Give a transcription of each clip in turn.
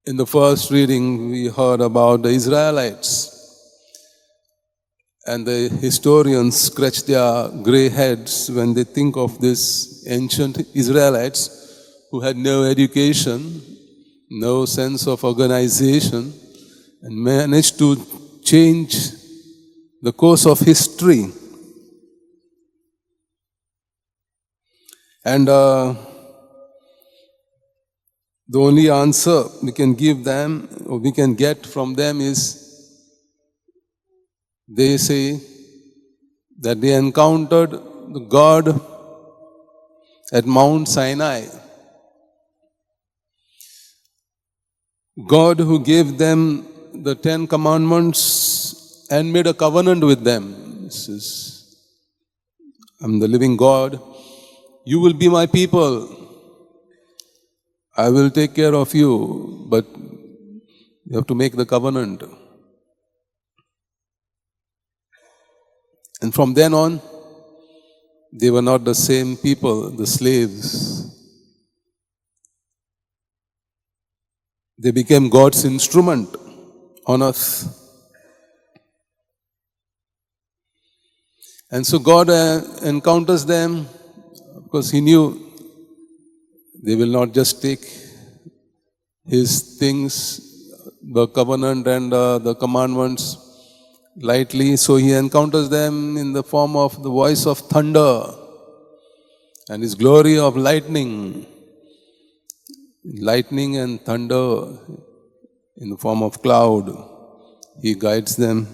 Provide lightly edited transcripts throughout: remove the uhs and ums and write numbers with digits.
In the first reading, we heard about the Israelites, and the historians scratch their grey heads when they think of these ancient Israelites who had no education, no sense of organization, and managed to change the course of history. And the only answer we can give them, or we can get from them, is they say that they encountered the God at Mount Sinai. God who gave them the 10 Commandments and made a covenant with them. This is, I'm the living God. You will be my people. I will take care of you, but you have to make the covenant. And from then on, they were not the same people, the slaves. They became God's instrument on earth. And so God encounters them because He knew they will not just take His things, the covenant and the commandments, lightly. So He encounters them in the form of the voice of thunder and His glory of lightning. Lightning and thunder in the form of cloud. He guides them.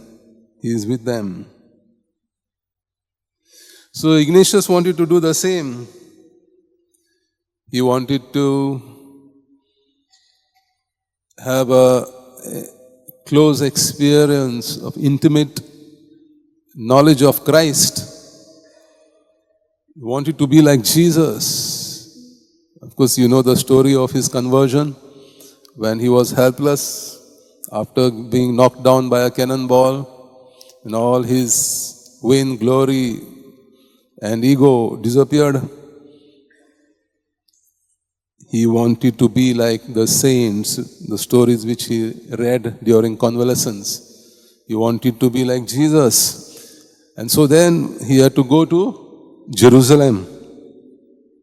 He is with them. So Ignatius wanted to do the same. He wanted to have a close experience of intimate knowledge of Christ. He wanted to be like Jesus. Of course, you know the story of his conversion when he was helpless after being knocked down by a cannonball and all his vain glory and ego disappeared. He wanted to be like the saints, the stories which he read during convalescence. He wanted to be like Jesus. And so then he had to go to Jerusalem.